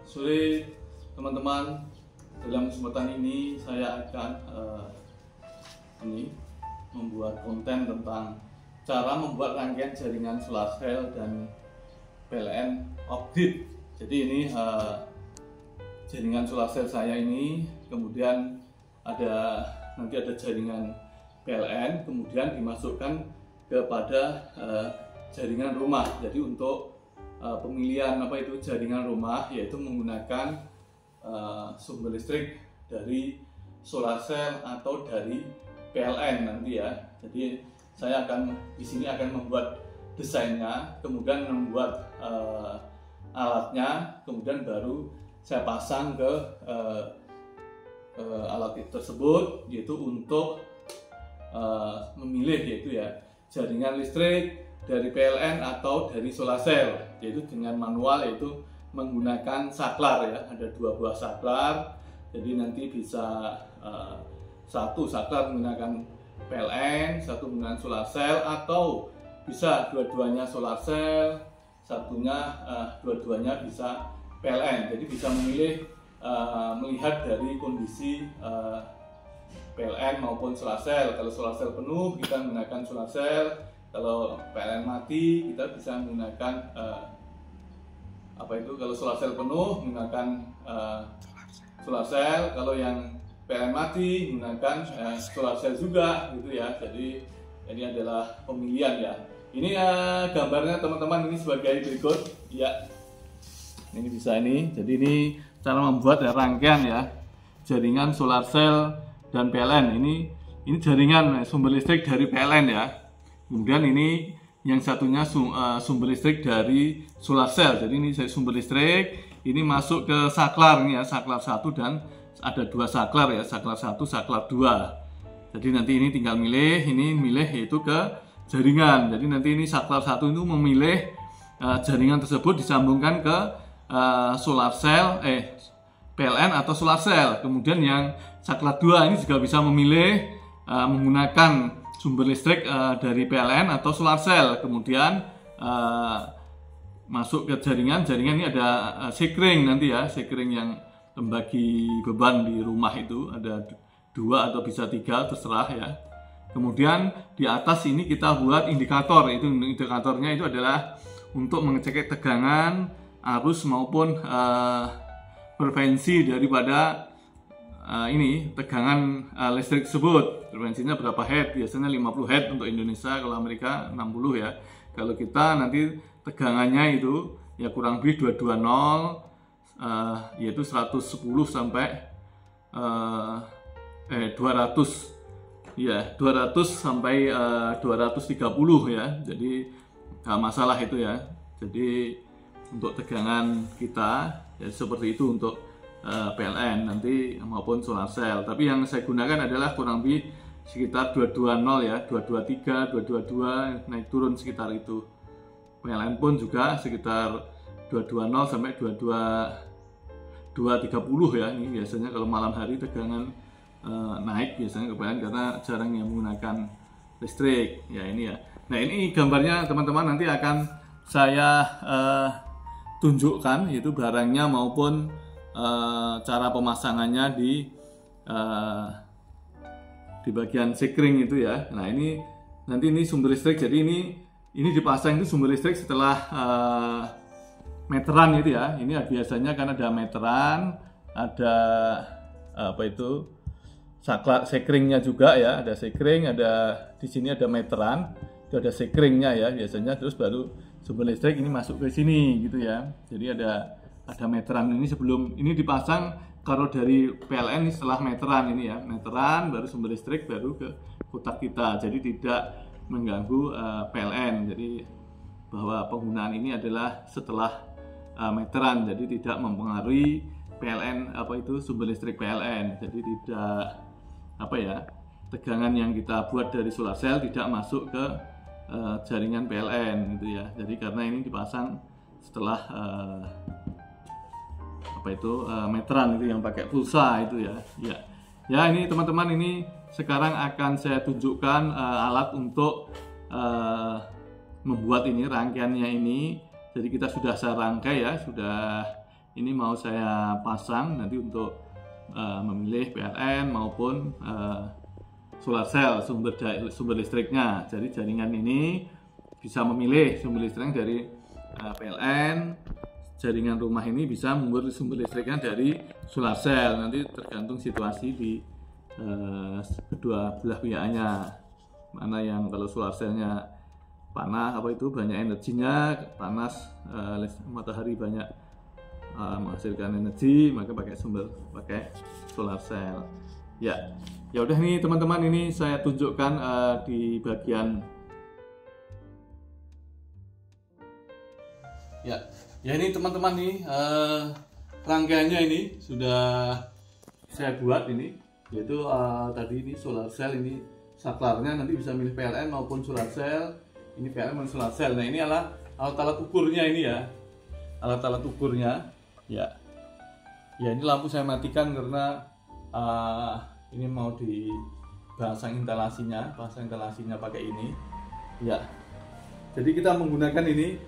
sore teman-teman. Dalam kesempatan ini saya akan membuat konten tentang cara membuat rangkaian jaringan solar cell dan PLN off-grid. Jadi ini jaringan solar cell saya ini, kemudian nanti ada jaringan PLN, kemudian dimasukkan kepada jaringan rumah. Jadi untuk pemilihan jaringan rumah, yaitu menggunakan sumber listrik dari solar cell atau dari PLN nanti ya. Jadi saya di sini akan membuat desainnya, kemudian membuat alatnya, kemudian baru saya pasang ke alat tersebut, yaitu untuk memilih jaringan listrik dari PLN atau dari solar cell, yaitu dengan manual, yaitu menggunakan saklar ya. Ada 2 buah saklar, jadi nanti bisa satu saklar menggunakan PLN, satu menggunakan solar cell, atau bisa dua-duanya solar cell, dua-duanya bisa PLN. Jadi bisa memilih melihat dari kondisi PLN maupun solar cell. Kalau solar cell penuh kita menggunakan solar cell, kalau PLN mati kita bisa menggunakan kalau solar cell penuh menggunakan solar cell, kalau yang PLN mati menggunakan solar cell juga gitu ya. Jadi ini adalah pemilihan ya. Ini gambarnya teman-teman, ini sebagai berikut ya. Ini bisa ini. Jadi ini cara membuat rangkaian ya jaringan solar cell dan PLN. Ini jaringan sumber listrik dari PLN ya. Kemudian ini yang satunya sumber listrik dari solar cell. Jadi ini sumber listrik, ini masuk ke saklar ini ya, saklar 1, dan ada 2 saklar ya, saklar 1, saklar 2. Jadi nanti ini tinggal milih yaitu ke jaringan. Jadi nanti ini saklar 1 itu memilih jaringan tersebut disambungkan ke solar cell, PLN atau solar cell. Kemudian yang saklar 2 ini juga bisa memilih menggunakan sumber listrik dari PLN atau solar cell. Kemudian masuk ke jaringan ini ada sekring nanti ya, sekring yang membagi beban di rumah itu ada 2 atau bisa 3, terserah ya. Kemudian di atas ini kita buat indikator. Itu indikatornya itu adalah untuk mengecek tegangan, arus maupun frekuensi daripada tegangan listrik tersebut. Frekuensinya berapa hertz? Biasanya 50 hertz untuk Indonesia, kalau Amerika 60 ya. Kalau kita nanti tegangannya itu ya kurang lebih 220, yaitu 110 sampai 200 ya, 200 sampai 230 ya. Jadi masalah itu ya. Jadi untuk tegangan kita ya seperti itu untuk PLN nanti maupun solar cell. Tapi yang saya gunakan adalah kurang lebih sekitar 220 ya, 223, 222, naik turun sekitar itu. PLN pun juga sekitar 220 sampai 230 ya. Ini biasanya kalau malam hari tegangan naik biasanya ke PLN karena jarang yang menggunakan listrik ya ini ya. Nah ini gambarnya teman-teman, nanti akan saya tunjukkan, yaitu barangnya maupun cara pemasangannya di bagian sekring itu ya. Nah ini nanti ini sumber listrik. Jadi ini dipasang itu sumber listrik setelah meteran itu ya. Ini biasanya kan ada meteran, ada saklar sekringnya juga ya. Ada sekring, ada di sini ada meteran, itu ada sekringnya ya biasanya. Terus baru sumber listrik ini masuk ke sini gitu ya. Jadi ada meteran ini sebelum ini dipasang. Kalau dari PLN ini setelah meteran ini ya, meteran baru sumber listrik, baru ke kotak kita. Jadi tidak mengganggu PLN. Jadi bahwa penggunaan ini adalah setelah meteran, jadi tidak mempengaruhi PLN sumber listrik PLN. Jadi tidak tegangan yang kita buat dari solar cell tidak masuk ke jaringan PLN gitu ya. Jadi karena ini dipasang setelah meteran itu yang pakai pulsa itu ya. Ya ini teman-teman, ini sekarang akan saya tunjukkan alat untuk membuat ini rangkaiannya ini. Jadi kita sudah saya rangkai ya, sudah ini mau saya pasang nanti untuk memilih PLN maupun solar cell sumber listriknya. Jadi jaringan ini bisa memilih sumber listriknya dari PLN, jaringan rumah ini bisa membuat sumber listriknya dari solar cell. Nanti tergantung situasi di kedua belah pihaknya, mana yang kalau solar cellnya panas banyak energinya, panas matahari banyak menghasilkan energi, maka pakai solar cell. Ya udah nih teman-teman, ini saya tunjukkan di bagian ya ini teman-teman nih rangkaiannya ini sudah saya buat ini, yaitu tadi ini solar cell, ini saklarnya nanti bisa milih PLN maupun solar cell, ini PLN maupun solar cell. Nah ini adalah alat-alat ukurnya ini ya, alat-alat ukurnya ya ini lampu saya matikan karena ini mau dipasang instalasinya pakai ini ya. Jadi kita menggunakan ini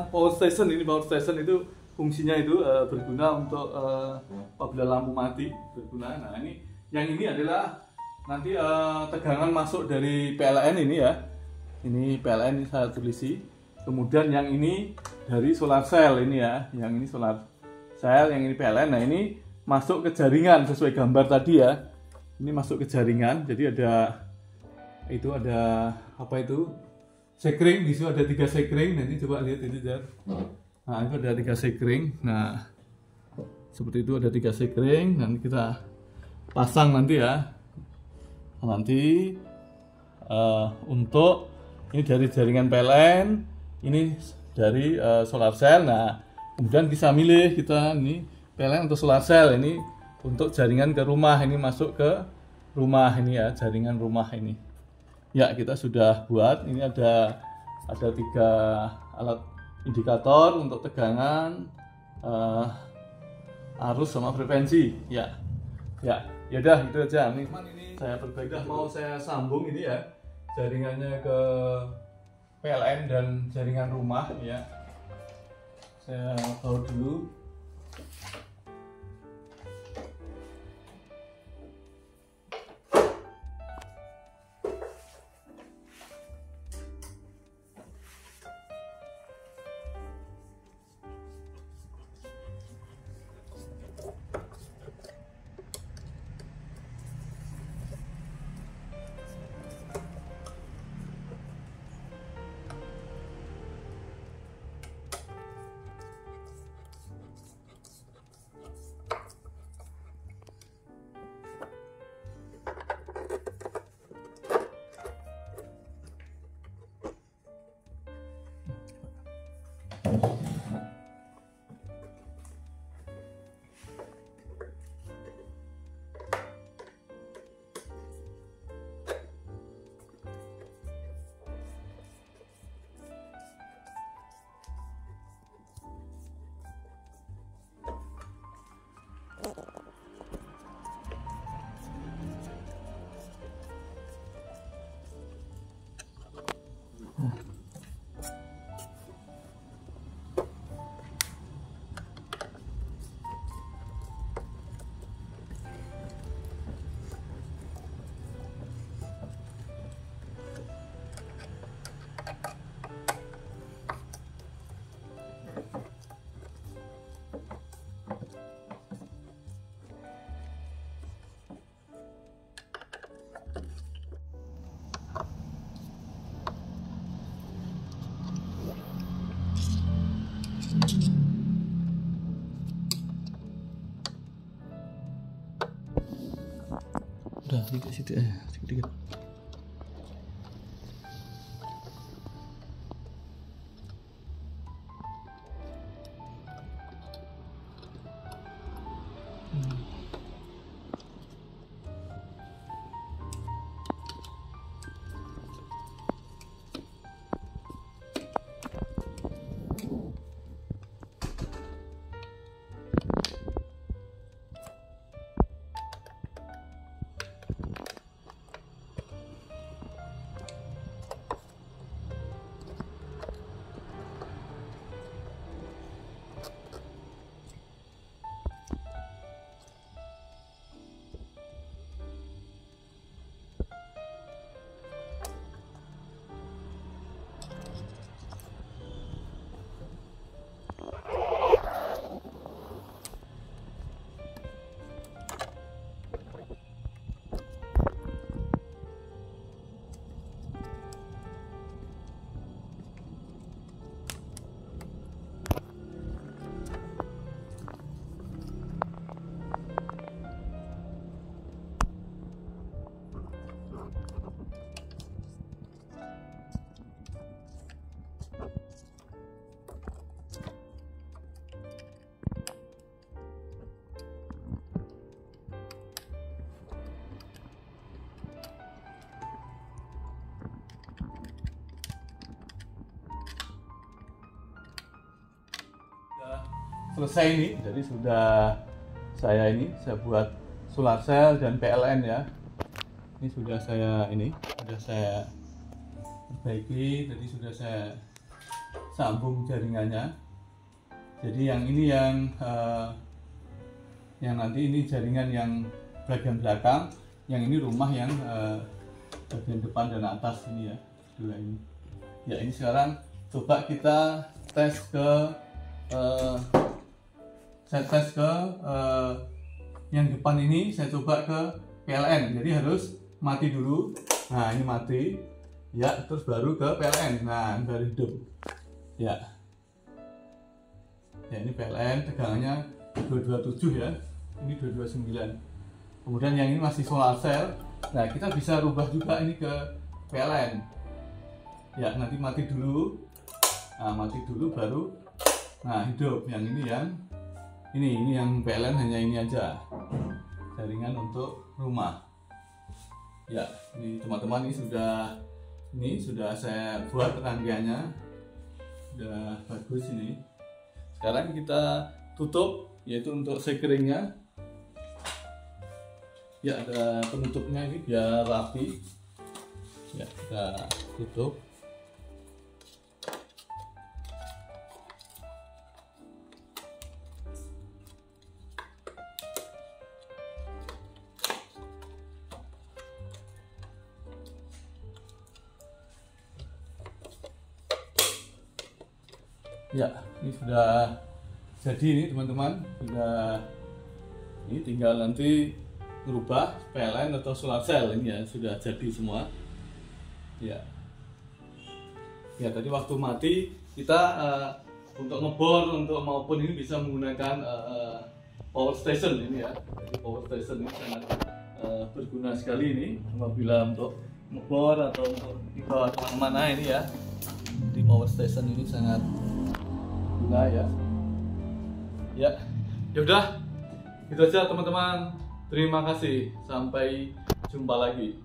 power station itu fungsinya itu berguna untuk apabila lampu mati berguna. Nah ini yang ini adalah nanti tegangan masuk dari PLN ini ya, ini PLN ini saya tulisi. Kemudian yang ini dari solar cell ini ya, yang ini solar cell, yang ini PLN. Nah ini masuk ke jaringan sesuai gambar tadi ya, ini masuk ke jaringan. Jadi ada apa itu, sekring, di situ ada 3 sekring. Nanti coba lihat ini ya. Nah itu ada 3 sekring. Nah seperti itu, ada 3 sekring. Nanti kita pasang nanti ya. Nanti untuk ini dari jaringan PLN, ini dari solar cell. Nah kemudian bisa milih kita ini PLN atau solar cell, ini untuk jaringan ke rumah, ini masuk ke rumah ini ya, jaringan rumah ini. Ya kita sudah buat, ini ada 3 alat indikator untuk tegangan, arus sama frekuensi ya. Udah itu aja. Ini saya perbaikan, mau saya sambung ini ya, jaringannya ke PLN dan jaringan rumah ya. Saya baut dulu. Udah dikit aja, dikit-dikit. selesai ini. Jadi sudah saya buat solar cell dan PLN ya. Ini sudah saya perbaiki, jadi sudah saya sambung jaringannya. Jadi yang ini yang nanti ini jaringan yang bagian belakang, yang ini rumah yang bagian depan dan atas ini ya, dua ini. Ya ini sekarang coba kita tes ke yang depan ini, saya coba ke PLN. Jadi harus mati dulu. Nah ini mati, ya terus baru ke PLN. Nah ini baru hidup. Ya ini PLN tegangannya 227 ya. Ini 229. Kemudian yang ini masih solar cell. Nah kita bisa rubah juga ini ke PLN. Ya nanti mati dulu. Nah mati dulu baru hidup. Yang ini yang PLN hanya ini aja, jaringan untuk rumah. Ya ini teman-teman, ini sudah saya buat rangkaiannya, sudah bagus ini. Sekarang kita tutup, yaitu untuk sekeringnya. Ya ada penutupnya ini biar rapi. Ya kita tutup. Ya ini sudah jadi ini teman-teman, ini tinggal nanti merubah PLN atau solar cell. Ini ya sudah jadi semua. Ya tadi waktu mati kita untuk ngebor maupun ini bisa menggunakan power station ini ya. Jadi power station ini sangat berguna sekali ini apabila untuk ngebor atau untuk dibawa kemana-mana ini ya. Di power station ini sangat berguna ya. Ya udah, itu aja teman-teman. Terima kasih, sampai jumpa lagi.